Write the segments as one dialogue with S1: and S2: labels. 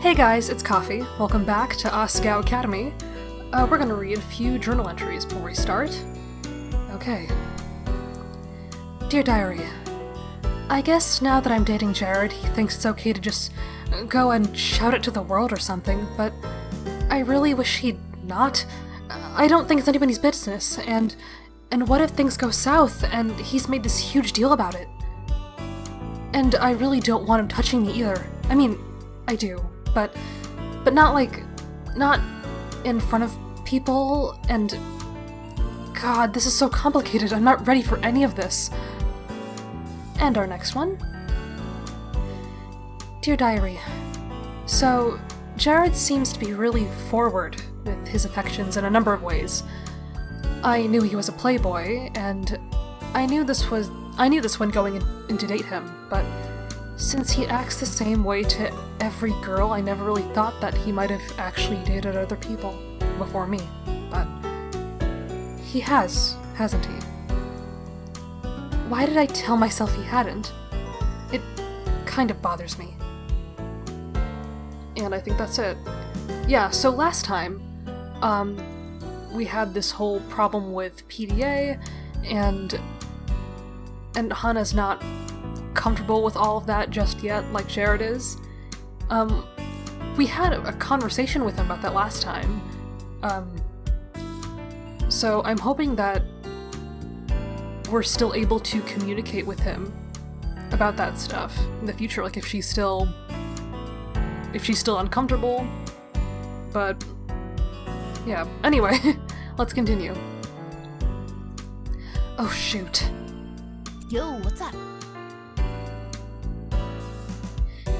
S1: Hey guys, it's Coffee. Welcome back to Asagao Academy. We're gonna read a few journal entries before we start. Okay. Dear Diary, I guess now that I'm dating Jared, he thinks it's okay to just go and shout it to the world or something, but I really wish he'd not. I don't think it's anybody's business, and what if things go south and he's made this huge deal about it? And I really don't want him touching me either. I mean, I do, but not in front of people, and God, this is so complicated. I'm not ready for any of this. And our next one. Dear Diary, so Jared seems to be really forward with his affections in a number of ways. I knew he was a playboy, and I knew this when going in to date him, but since he acts the same way to every girl, I never really thought that he might have actually dated other people before me, but he has, hasn't he? Why did I tell myself he hadn't? It kind of bothers me. And I think that's it. Yeah, so last time, we had this whole problem with PDA, and Hana's not comfortable with all of that just yet, like Jared is. We had a conversation with him about that last time. So I'm hoping that we're still able to communicate with him about that stuff in the future, like if she's still uncomfortable. But yeah, anyway, let's continue. Oh shoot.
S2: Yo, what's up?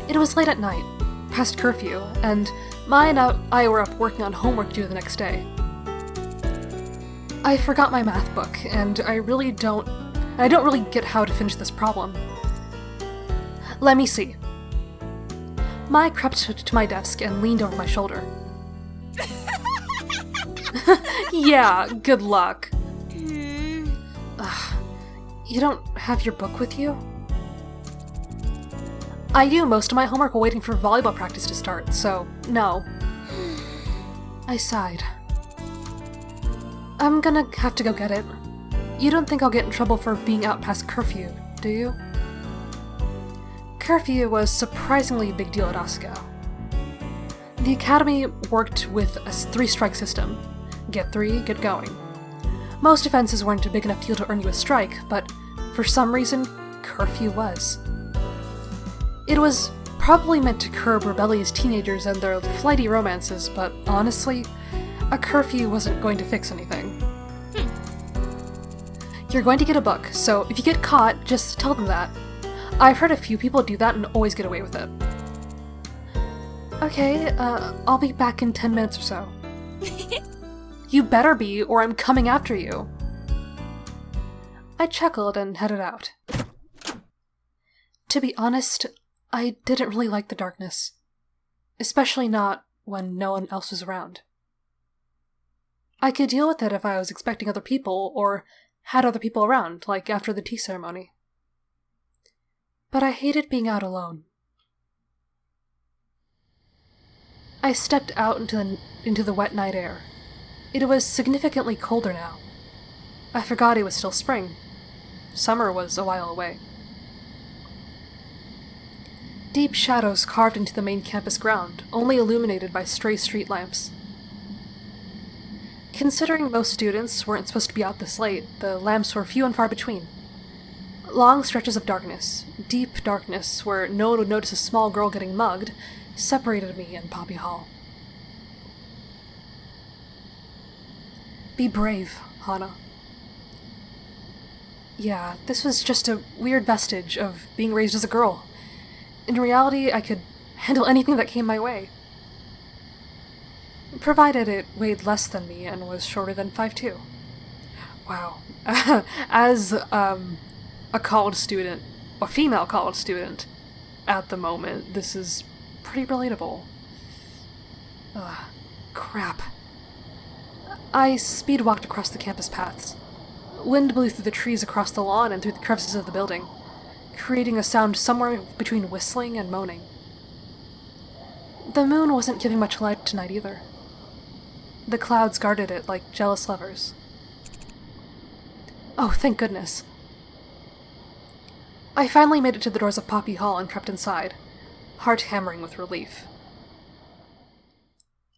S1: It was late at night, past curfew, and Mai and I were up working on homework due the next day. I forgot my math book, and I don't really get how to finish this problem. Let me see. Mai crept to my desk and leaned over my shoulder. Yeah, good luck. Ugh, you don't have your book with you? I do most of my homework while waiting for volleyball practice to start, so no. I sighed. I'm gonna have to go get it. You don't think I'll get in trouble for being out past curfew, do you? Curfew was surprisingly a big deal at Asagao. The academy worked with a 3-strike system. Get 3, get going. Most offenses weren't a big enough deal to earn you a strike, but for some reason, curfew was. It was probably meant to curb rebellious teenagers and their flighty romances, but honestly, a curfew wasn't going to fix anything. You're going to get a book, so if you get caught, just tell them that. I've heard a few people do that and always get away with it. Okay, I'll be back in 10 minutes or so. You better be, or I'm coming after you. I chuckled and headed out. To be honest, I didn't really like the darkness. Especially not when no one else was around. I could deal with it if I was expecting other people, or had other people around, like after the tea ceremony. But I hated being out alone. I stepped out into the wet night air. It was significantly colder now. I forgot it was still spring. Summer was a while away. Deep shadows carved into the main campus ground, only illuminated by stray street lamps. Considering most students weren't supposed to be out this late, the lamps were few and far between. Long stretches of darkness, deep darkness where no one would notice a small girl getting mugged, separated me and Poppy Hall. Be brave, Hana. Yeah, this was just a weird vestige of being raised as a girl. In reality, I could handle anything that came my way. Provided it weighed less than me and was shorter than 5'2". Wow. As, a college student, a female college student, at the moment, this is pretty relatable. Ugh, crap. I speed-walked across the campus paths. Wind blew through the trees across the lawn and through the crevices of the building, creating a sound somewhere between whistling and moaning. The moon wasn't giving much light tonight either. The clouds guarded it like jealous lovers. Oh, thank goodness. I finally made it to the doors of Poppy Hall and crept inside, heart hammering with relief.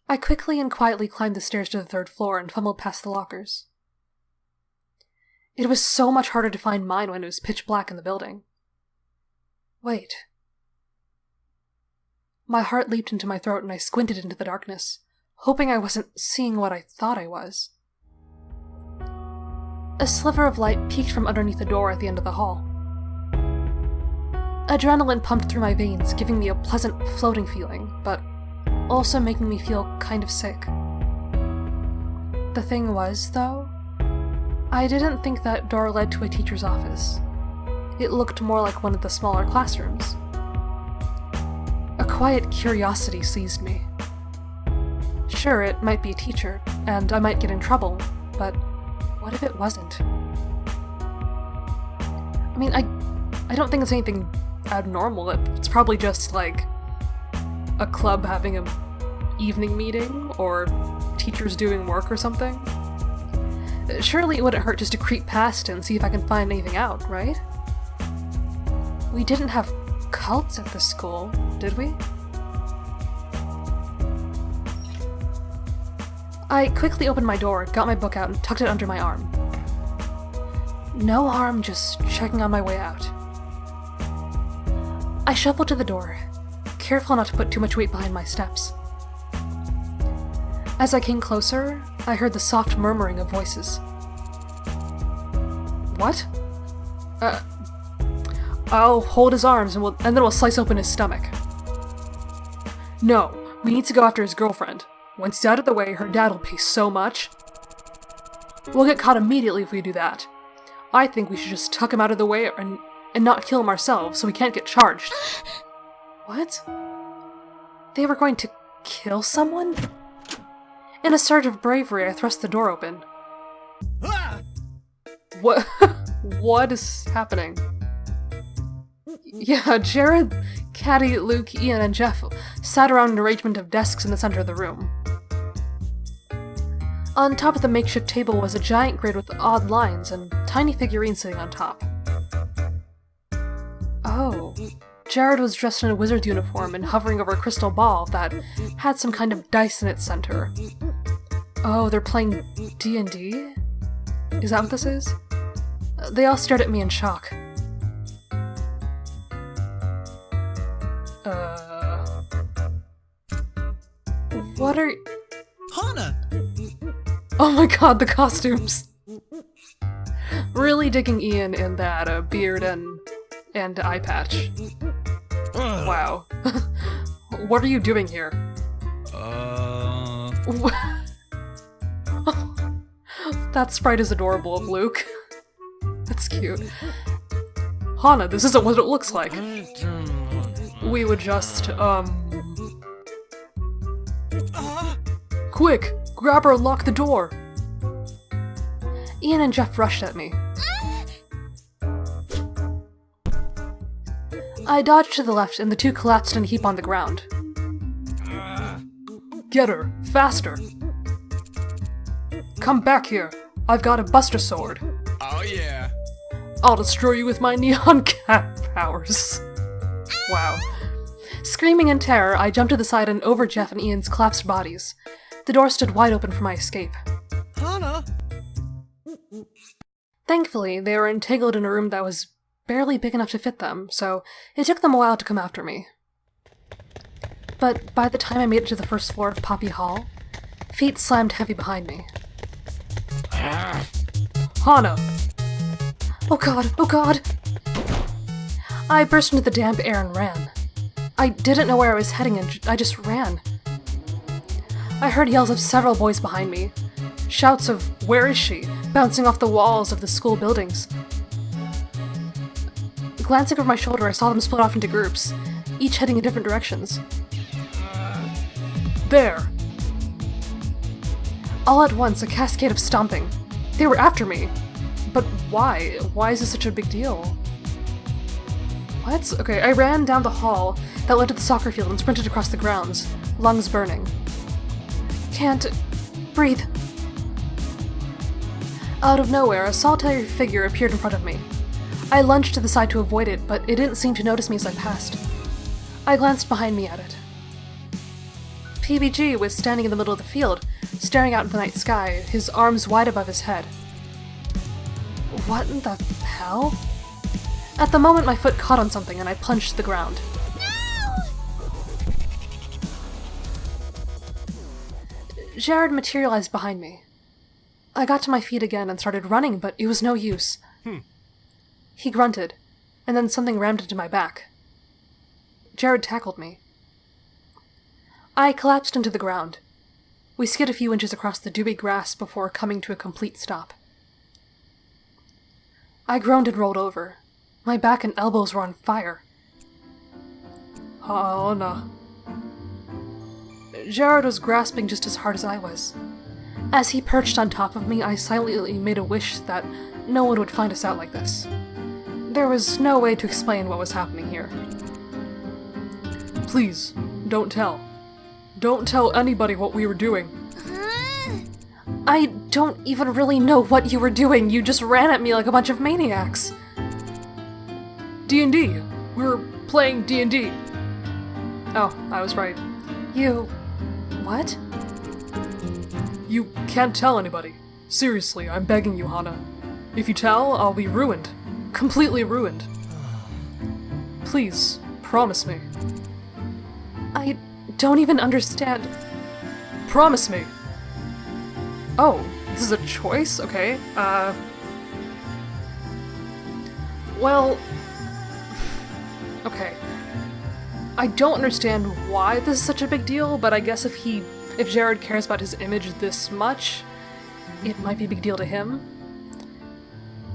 S1: I quickly and quietly climbed the stairs to the 3rd floor and fumbled past the lockers. It was so much harder to find mine when it was pitch black in the building. Wait. My heart leaped into my throat and I squinted into the darkness, hoping I wasn't seeing what I thought I was. A sliver of light peeked from underneath the door at the end of the hall. Adrenaline pumped through my veins, giving me a pleasant floating feeling, but also making me feel kind of sick. The thing was, though, I didn't think that door led to a teacher's office. It looked more like one of the smaller classrooms. A quiet curiosity seized me. Sure, it might be a teacher, and I might get in trouble, but what if it wasn't? I mean, I don't think it's anything abnormal. It's probably just, like, a club having an evening meeting, or teachers doing work or something. Surely it wouldn't hurt just to creep past and see if I can find anything out, right? We didn't have cults at the school, did we? I quickly opened my door, got my book out, and tucked it under my arm. No harm, just checking on my way out. I shuffled to the door, careful not to put too much weight behind my steps. As I came closer, I heard the soft murmuring of voices. What? I'll hold his arms and then we'll slice open his stomach. No, we need to go after his girlfriend. Once he's out of the way, her dad will pay so much. We'll get caught immediately if we do that. I think we should just tuck him out of the way and not kill him ourselves so we can't get charged. What? They were going to kill someone? In a surge of bravery, I thrust the door open. What? What is happening? Yeah, Jared, Caddy, Luke, Ian, and Jeff sat around an arrangement of desks in the center of the room. On top of the makeshift table was a giant grid with odd lines and tiny figurines sitting on top. Oh, Jared was dressed in a wizard uniform and hovering over a crystal ball that had some kind of dice in its center. Oh, they're playing D&D? Is that what this is? They all stared at me in shock. What are...
S3: Hana!
S1: Oh my god, the costumes! Really digging Ian in that beard and eye patch. Wow. What are you doing here? That sprite is adorable of Luke. That's cute. Hana, this isn't what it looks like. We would just, Quick! Grab her and lock the door! Ian and Jeff rushed at me. I dodged to the left and the two collapsed in a heap on the ground. Get her! Faster! Come back here! I've got a buster sword!
S3: Oh yeah!
S1: I'll destroy you with my neon cat powers! Wow. Screaming in terror, I jumped to the side and over Jeff and Ian's collapsed bodies. The door stood wide open for my escape.
S3: Hana!
S1: Thankfully, they were entangled in a room that was barely big enough to fit them, so it took them a while to come after me. But by the time I made it to the 1st floor of Poppy Hall, feet slammed heavy behind me. Hana! Oh god, oh god! I burst into the damp air and ran. I didn't know where I was heading and I just ran. I heard yells of several boys behind me. Shouts of, "Where is she?" bouncing off the walls of the school buildings. Glancing over my shoulder, I saw them split off into groups, each heading in different directions. There! All at once, a cascade of stomping. They were after me. But why? Why is this such a big deal? What? Okay, I ran down the hall that led to the soccer field and sprinted across the grounds, lungs burning. Can't breathe. Out of nowhere, a solitary figure appeared in front of me. I lunged to the side to avoid it, but it didn't seem to notice me as I passed. I glanced behind me at it. PBG was standing in the middle of the field, staring out into the night sky, his arms wide above his head. What in the hell? At the moment, my foot caught on something and I plunged to the ground. Jared materialized behind me. I got to my feet again and started running, but it was no use. He grunted, and then something rammed into my back. Jared tackled me. I collapsed into the ground. We skid a few inches across the dewy grass before coming to a complete stop. I groaned and rolled over. My back and elbows were on fire. Hana. Jared was grasping just as hard as I was. As he perched on top of me, I silently made a wish that no one would find us out like this. There was no way to explain what was happening here. Please, don't tell. Don't tell anybody what we were doing. I don't even really know what you were doing. You just ran at me like a bunch of maniacs. D&D. We're playing D&D. Oh, I was right. You... what? You can't tell anybody. Seriously, I'm begging you, Hana. If you tell, I'll be ruined. Completely ruined. Please, promise me. I don't even understand. Promise me. Oh, this is a choice? Okay, well... okay. I don't understand why this is such a big deal, but I guess if Jared cares about his image this much, it might be a big deal to him.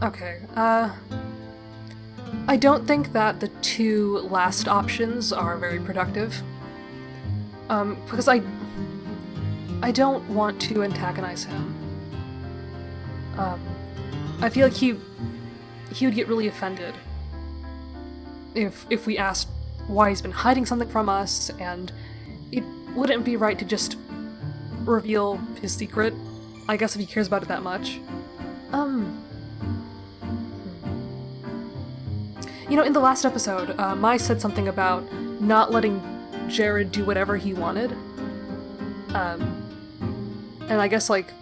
S1: Okay, I don't think that the two last options are very productive. Because I don't want to antagonize him. I feel like he would get really offended if we asked why he's been hiding something from us, and it wouldn't be right to just reveal his secret, I guess, if he cares about it that much. You know, in the last episode, Mai said something about not letting Jared do whatever he wanted. And I guess, like,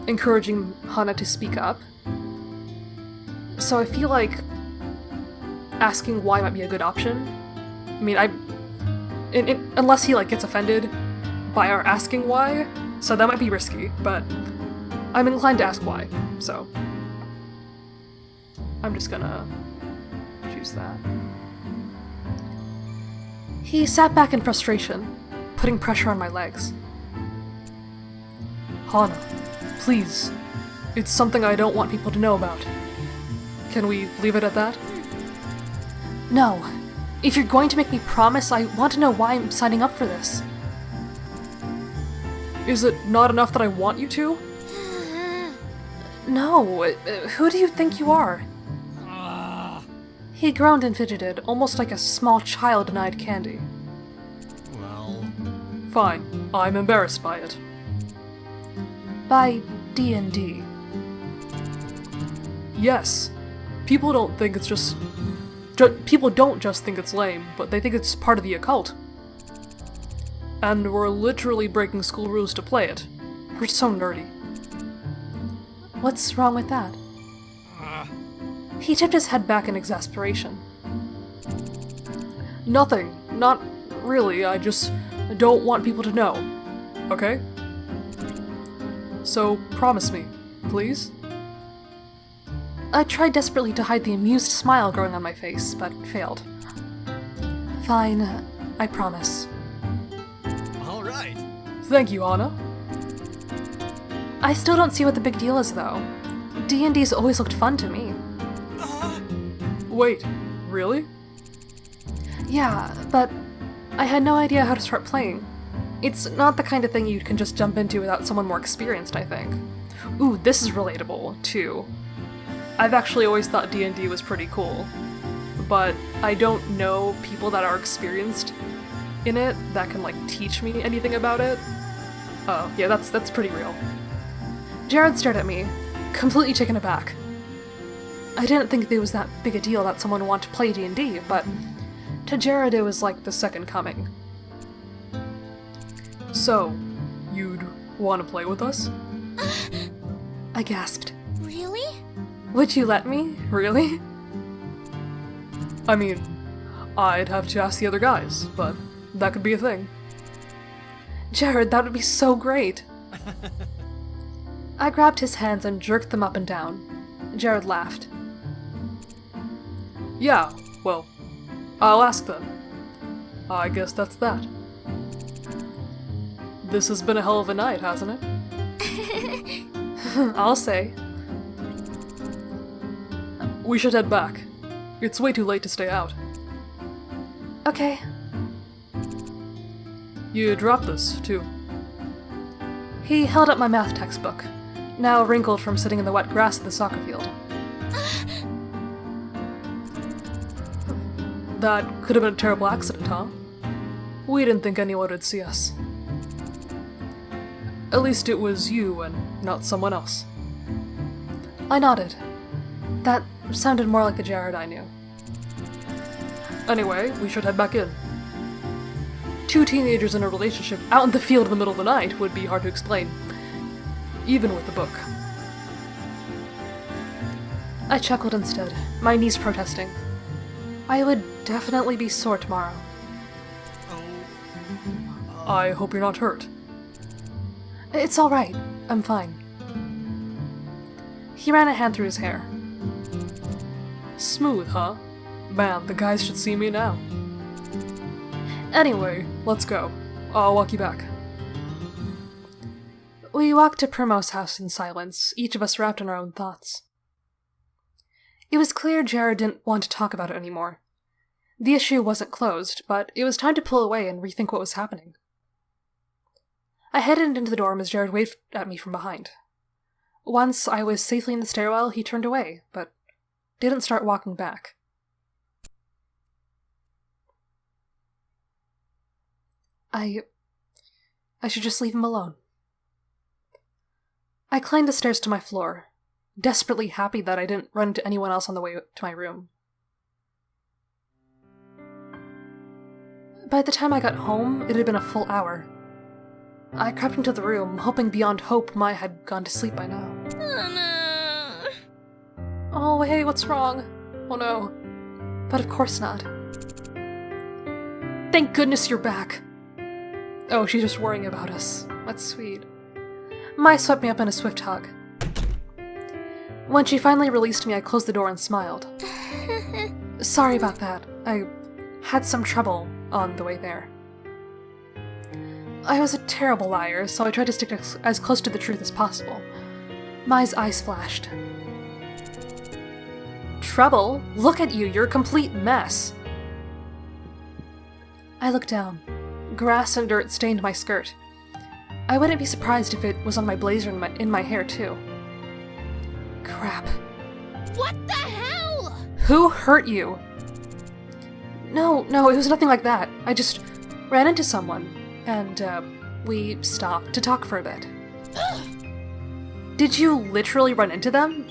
S1: encouraging Hana to speak up. So I feel like asking why might be a good option. I mean, unless he, like, gets offended by our asking why, so that might be risky, but I'm inclined to ask why, so I'm just gonna choose that. He sat back in frustration, putting pressure on my legs. Hana, please. It's something I don't want people to know about. Can we leave it at that? No. If you're going to make me promise, I want to know why I'm signing up for this. Is it not enough that I want you to? No. Who do you think you are? He groaned and fidgeted, almost like a small child denied candy.
S3: Well...
S1: Fine. I'm embarrassed by it. By D&D. Yes. People don't think it's just... people don't just think it's lame, but they think it's part of the occult. And we're literally breaking school rules to play it. We're so nerdy. What's wrong with that? He tipped his head back in exasperation. Nothing. Not really. I just don't want people to know. Okay? So, promise me, please? I tried desperately to hide the amused smile growing on my face, but failed. Fine. I promise.
S3: All right.
S1: Thank you, Hana. I still don't see what the big deal is, though. D&D's always looked fun to me. Wait, really? Yeah, but I had no idea how to start playing. It's not the kind of thing you can just jump into without someone more experienced, I think. Ooh, this is relatable, too. I've actually always thought D&D was pretty cool, but I don't know people that are experienced in it that can, like, teach me anything about it. Oh, yeah, that's pretty real. Jared stared at me, completely taken aback. I didn't think it was that big a deal that someone would want to play D&D, but to Jared it was like the second coming. So, you'd want to play with us? I gasped.
S2: Really?
S1: Would you let me? Really? I mean, I'd have to ask the other guys, but that could be a thing. Jared, that would be so great! I grabbed his hands and jerked them up and down. Jared laughed. Yeah, well, I'll ask them. I guess that's that. This has been a hell of a night, hasn't it? I'll say. We should head back. It's way too late to stay out. Okay. You dropped this, too. He held up my math textbook, now wrinkled from sitting in the wet grass of the soccer field. That could have been a terrible accident, huh? We didn't think anyone would see us. At least it was you and not someone else. I nodded. That sounded more like the Jared I knew. Anyway, we should head back in. 2 teenagers in a relationship out in the field in the middle of the night would be hard to explain, even with the book. I chuckled instead, my knees protesting. I would definitely be sore tomorrow. I hope you're not hurt. It's alright. I'm fine. He ran a hand through his hair. Smooth, huh? Man, the guys should see me now. Anyway, let's go. I'll walk you back. We walked to Primo's house in silence, each of us wrapped in our own thoughts. It was clear Jared didn't want to talk about it anymore. The issue wasn't closed, but it was time to pull away and rethink what was happening. I headed into the dorm as Jared waved at me from behind. Once I was safely in the stairwell, he turned away, but didn't start walking back. I should just leave him alone. I climbed the stairs to my floor, desperately happy that I didn't run into anyone else on the way to my room. By the time I got home, it had been a full hour. I crept into the room, hoping beyond hope Mai had gone to sleep by now.
S2: Hana.
S1: Oh, hey, what's wrong? Oh no. But of course not. Thank goodness you're back. Oh, she's just worrying about us. That's sweet. Mai swept me up in a swift hug. When she finally released me, I closed the door and smiled. Sorry about that. I had some trouble on the way there. I was a terrible liar, so I tried to stick as close to the truth as possible. Mai's eyes flashed. Trouble? Look at you, you're a complete mess. I looked down. Grass and dirt stained my skirt. I wouldn't be surprised if it was on my blazer and in my hair, too. Crap.
S2: What the hell?
S1: Who hurt you? No, it was nothing like that. I just ran into someone, and, we stopped to talk for a bit. Did you literally run into them?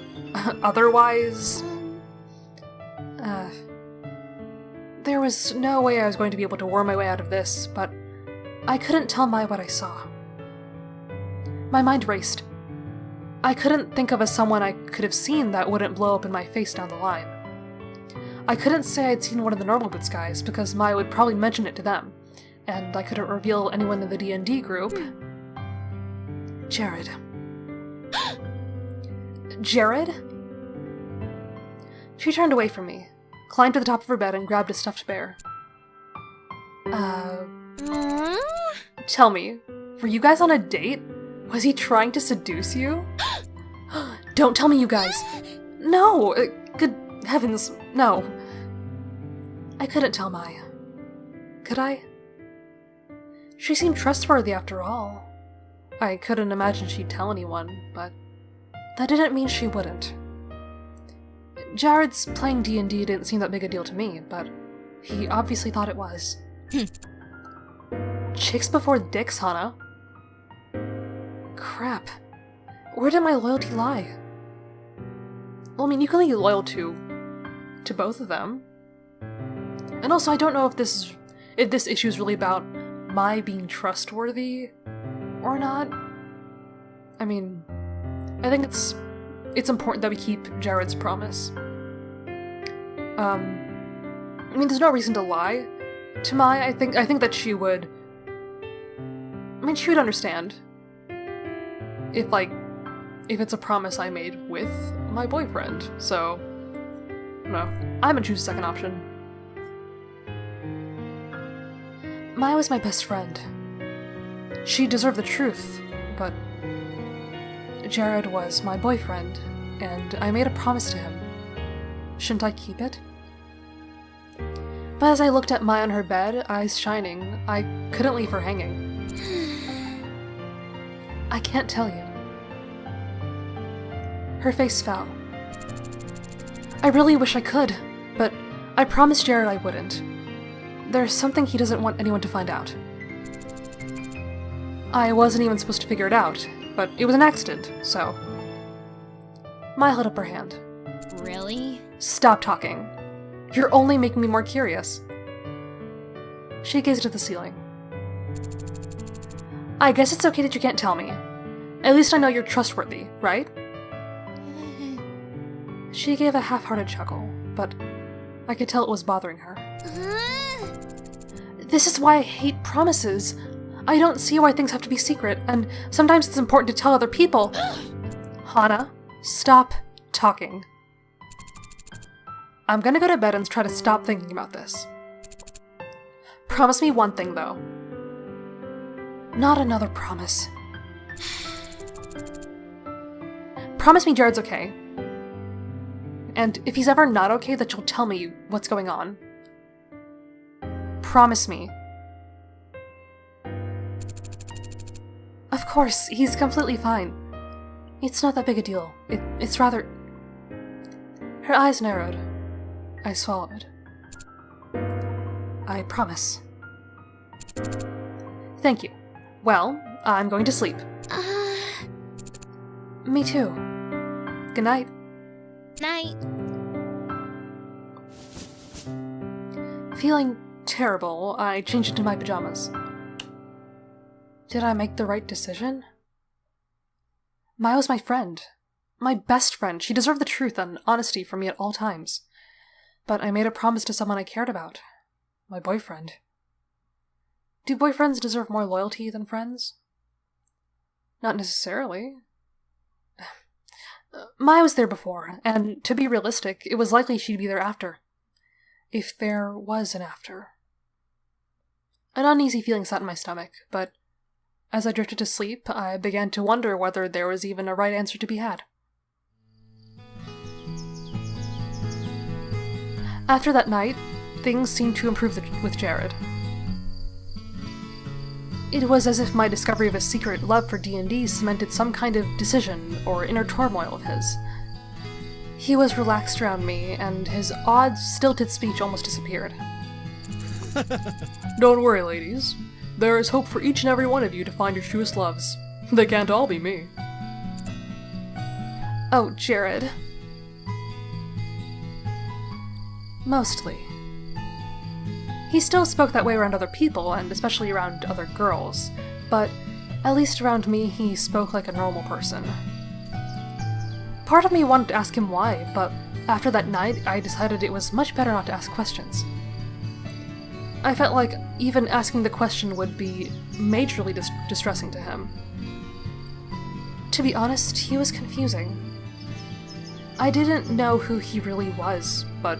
S1: Otherwise... There was no way I was going to be able to worm my way out of this, but I couldn't tell Mai what I saw. My mind raced. I couldn't think of someone I could have seen that wouldn't blow up in my face down the line. I couldn't say I'd seen one of the normal boots guys, because Mai would probably mention it to them, and I couldn't reveal anyone in the D&D group. Jared. Jared? She turned away from me, climbed to the top of her bed, and grabbed a stuffed bear. Tell me, were you guys on a date? Was he trying to seduce you? Don't tell me, you guys! No! Good heavens, no. I couldn't tell Mai. Could I? She seemed trustworthy after all. I couldn't imagine she'd tell anyone, but that didn't mean she wouldn't. Jared's playing D&D didn't seem that big a deal to me, but he obviously thought it was. Chicks before dicks, Hana. Crap. Where did my loyalty lie? Well, I mean, you can be loyal to both of them. And also, I don't know if this issue is really about my being trustworthy or not. I mean, I think it's important that we keep Jared's promise. I mean, there's no reason to lie to Mai. I think that she would. I mean, she would understand if it's a promise I made with my boyfriend. So, no, I'm gonna choose the second option. Mai was my best friend. She deserved the truth, but Jared was my boyfriend, and I made a promise to him. Shouldn't I keep it? But as I looked at Mai on her bed, eyes shining, I couldn't leave her hanging. I can't tell you. Her face fell. I really wish I could, but I promised Jared I wouldn't. There's something he doesn't want anyone to find out. I wasn't even supposed to figure it out, but it was an accident, so... Mai held up her hand.
S2: Really?
S1: Stop talking. You're only making me more curious. She gazed at the ceiling. I guess it's okay that you can't tell me. At least I know you're trustworthy, right? She gave a half-hearted chuckle, but I could tell it was bothering her. This is why I hate promises. I don't see why things have to be secret, and sometimes it's important to tell other people. Hana, stop talking. I'm gonna go to bed and try to stop thinking about this. Promise me one thing, though. Not another promise. Promise me Jared's okay. And if he's ever not okay, that you'll tell me what's going on. Promise me. Of course, he's completely fine. It's not that big a deal. It's rather... Her eyes narrowed. I swallowed. I promise. Thank you. Well, I'm going to sleep. Me too. Good night.
S2: Night.
S1: Feeling terrible, I changed into my pajamas. Did I make the right decision? Mai was my friend. My best friend. She deserved the truth and honesty from me at all times. But I made a promise to someone I cared about. My boyfriend. Do boyfriends deserve more loyalty than friends? Not necessarily. Mai was there before, and to be realistic, it was likely she'd be there after. If there was an after. An uneasy feeling sat in my stomach, but as I drifted to sleep, I began to wonder whether there was even a right answer to be had. After that night, things seemed to improve with Jared. It was as if my discovery of a secret love for D&D cemented some kind of decision or inner turmoil of his. He was relaxed around me, and his odd, stilted speech almost disappeared. Don't worry, ladies. There is hope for each and every one of you to find your truest loves. They can't all be me. Oh, Jared. Mostly. He still spoke that way around other people, and especially around other girls, but at least around me he spoke like a normal person. Part of me wanted to ask him why, but after that night I decided it was much better not to ask questions. I felt like even asking the question would be majorly distressing to him. To be honest, he was confusing. I didn't know who he really was, but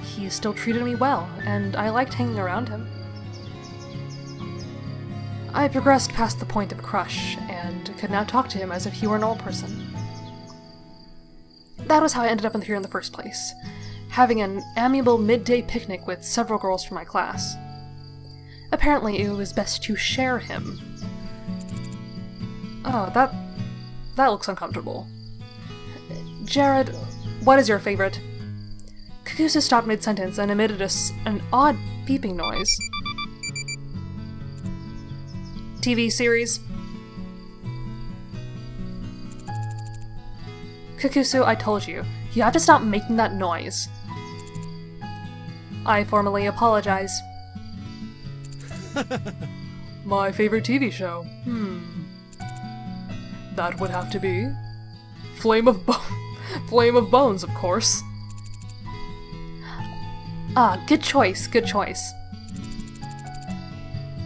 S1: he still treated me well, and I liked hanging around him. I progressed past the point of a crush, and could now talk to him as if he were an old person. That was how I ended up here in the first place, having an amiable midday picnic with several girls from my class. Apparently, it was best to share him. Oh, that looks uncomfortable. Jared, what is your favorite? Kakuzu stopped mid-sentence and emitted an odd beeping noise. TV series? Kakusu, I told you. You have to stop making that noise. I formally apologize. My favorite TV show? That would have to be... Flame of Bones, of course. Ah, good choice, good choice.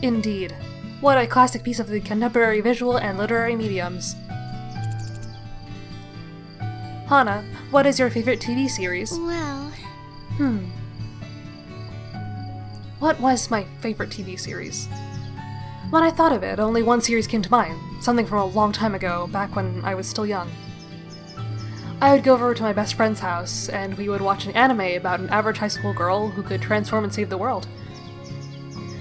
S1: Indeed. What a classic piece of the contemporary visual and literary mediums. Hana, what is your favorite TV series?
S2: Well...
S1: What was my favorite TV series? When I thought of it, only one series came to mind, something from a long time ago, back when I was still young. I would go over to my best friend's house, and we would watch an anime about an average high school girl who could transform and save the world.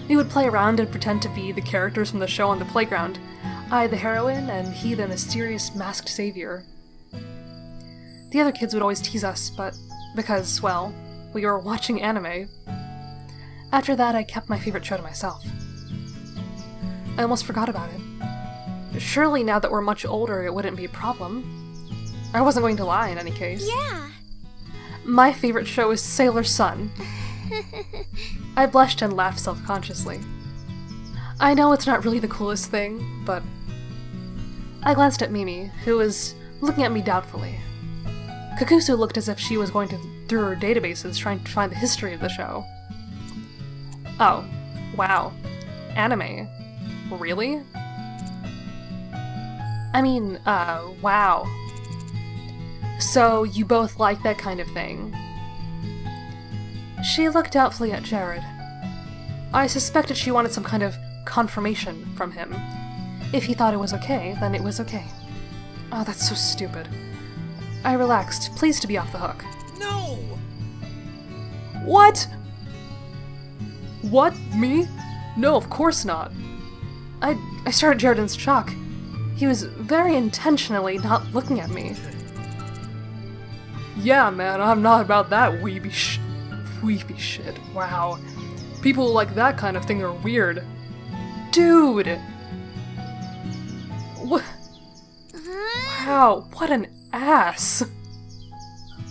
S1: We would play around and pretend to be the characters from the show on the playground, I the heroine, and he the mysterious masked savior. The other kids would always tease us, but because, well, we were watching anime. After that, I kept my favorite show to myself. I almost forgot about it. Surely now that we're much older, it wouldn't be a problem. I wasn't going to lie in any case.
S2: Yeah.
S1: My favorite show is Sailor Sun. I blushed and laughed self-consciously. I know it's not really the coolest thing, but... I glanced at Mimi, who was looking at me doubtfully. Kakusu looked as if she was going through her databases trying to find the history of the show. Oh, wow. Anime. Really? I mean, wow. So, you both like that kind of thing? She looked doubtfully at Jared. I suspected she wanted some kind of confirmation from him. If he thought it was okay, then it was okay. Oh, that's so stupid. I relaxed, pleased to be off the hook.
S3: No!
S1: What? What? Me? No, of course not. I started Jared in shock. He was very intentionally not looking at me. Yeah, man, I'm not about that weepy shit. Wow. People who like that kind of thing are weird. Dude! What? Wow, what an ass.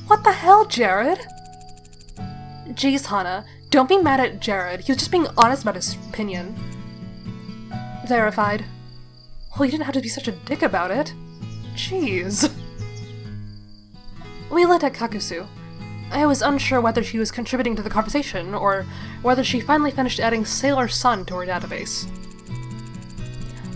S1: What the hell, Jared? Jeez, Hana, don't be mad at Jared. He was just being honest about his opinion. Verified. Well, you didn't have to be such a dick about it. Jeez. We looked at Kakusu. I was unsure whether she was contributing to the conversation, or whether she finally finished adding Sailor Sun to her database.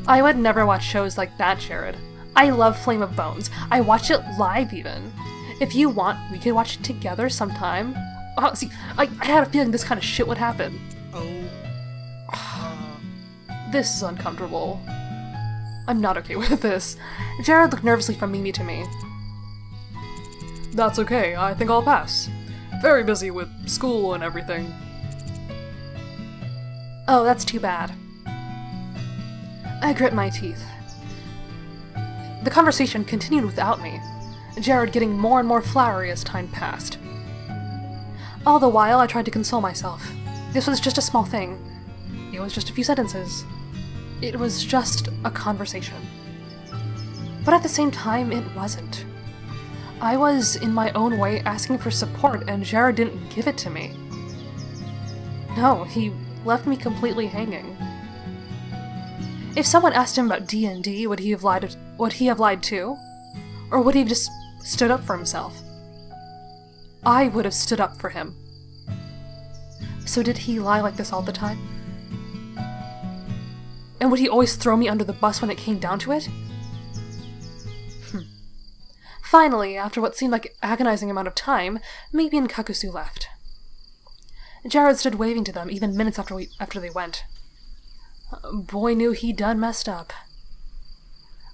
S1: I would never watch shows like that, Jared. I love Flame of Bones. I watch it live, even. If you want, we could watch it together sometime. Oh, see, I had a feeling this kind of shit would happen. This is uncomfortable. I'm not okay with this. Jared looked nervously from Mimi to me. That's okay, I think I'll pass. Very busy with school and everything. Oh, that's too bad. I grit my teeth. The conversation continued without me, Jared getting more and more flowery as time passed. All the while, I tried to console myself. This was just a small thing. It was just a few sentences. It was just a conversation. But at the same time, it wasn't. I was, in my own way, asking for support, and Jared didn't give it to me. No, he left me completely hanging. If someone asked him about D&D, would he have lied too? Or would he have just stood up for himself? I would have stood up for him. So did he lie like this all the time? And would he always throw me under the bus when it came down to it? Finally, after what seemed like an agonizing amount of time, Mimi and Kakusu left. Jared stood waving to them even minutes after they went. Boy knew he done messed up.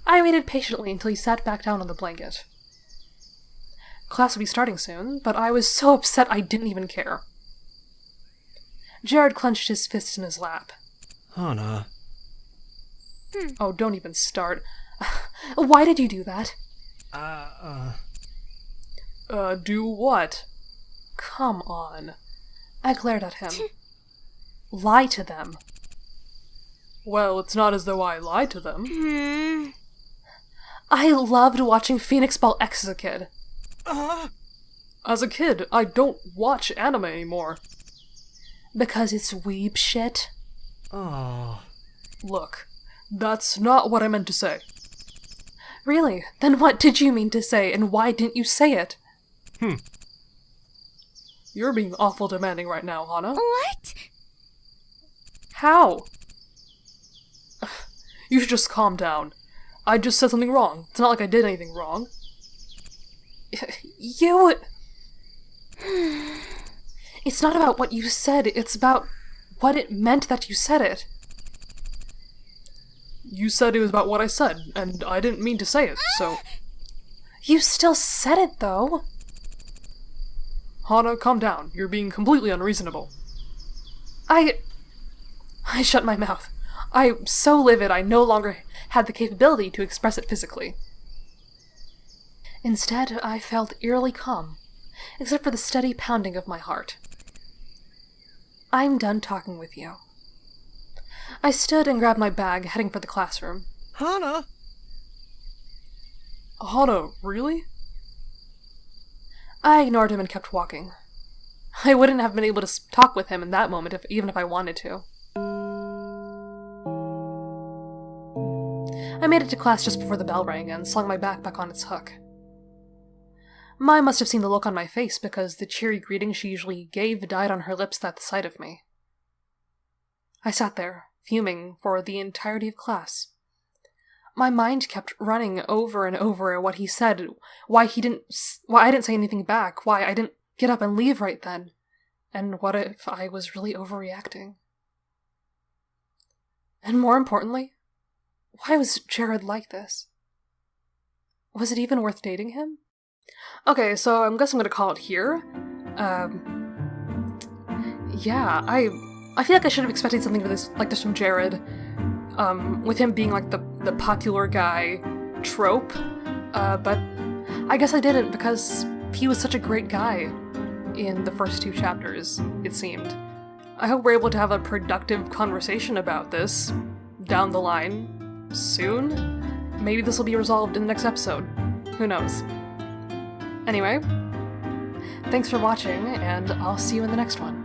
S1: I waited patiently until he sat back down on the blanket. Class would be starting soon, but I was so upset I didn't even care. Jared clenched his fists in his lap.
S3: Hana.
S1: Oh, don't even start. Why did you do that? Do what? Come on. I glared at him. Lie to them. Well, it's not as though I lied to them. I loved watching Phoenix Ball X as a kid. As a kid, I don't watch anime anymore. Because it's weeb shit?
S3: Oh.
S1: Look, that's not what I meant to say. Really? Then what did you mean to say, and why didn't you say it? You're being awful demanding right now, Hana.
S2: What?
S1: How? You should just calm down. I just said something wrong. It's not like I did anything wrong. You... It's not about what you said, it's about what it meant that you said it. You said it was about what I said, and I didn't mean to say it, so... You still said it, though. Hana, calm down. You're being completely unreasonable. I shut my mouth. I'm so livid I no longer had the capability to express it physically. Instead, I felt eerily calm, except for the steady pounding of my heart. I'm done talking with you. I stood and grabbed my bag, heading for the classroom.
S3: Hana!
S1: Hana, really? I ignored him and kept walking. I wouldn't have been able to talk with him in that moment, even if I wanted to. I made it to class just before the bell rang and slung my backpack on its hook. Mai must have seen the look on my face because the cheery greeting she usually gave died on her lips at the sight of me. I sat there, fuming for the entirety of class. My mind kept running over and over what he said, why I didn't say anything back, why I didn't get up and leave right then, and what if I was really overreacting? And more importantly, why was Jared like this? Was it even worth dating him? Okay, so I guess I'm gonna call it here. Yeah, I feel like I should have expected something like this from Jared. With him being like the popular guy trope. But I guess I didn't because he was such a great guy in the first 2 chapters, it seemed. I hope we're able to have a productive conversation about this down the line soon. Maybe this will be resolved in the next episode. Who knows? Anyway, thanks for watching, and I'll see you in the next one.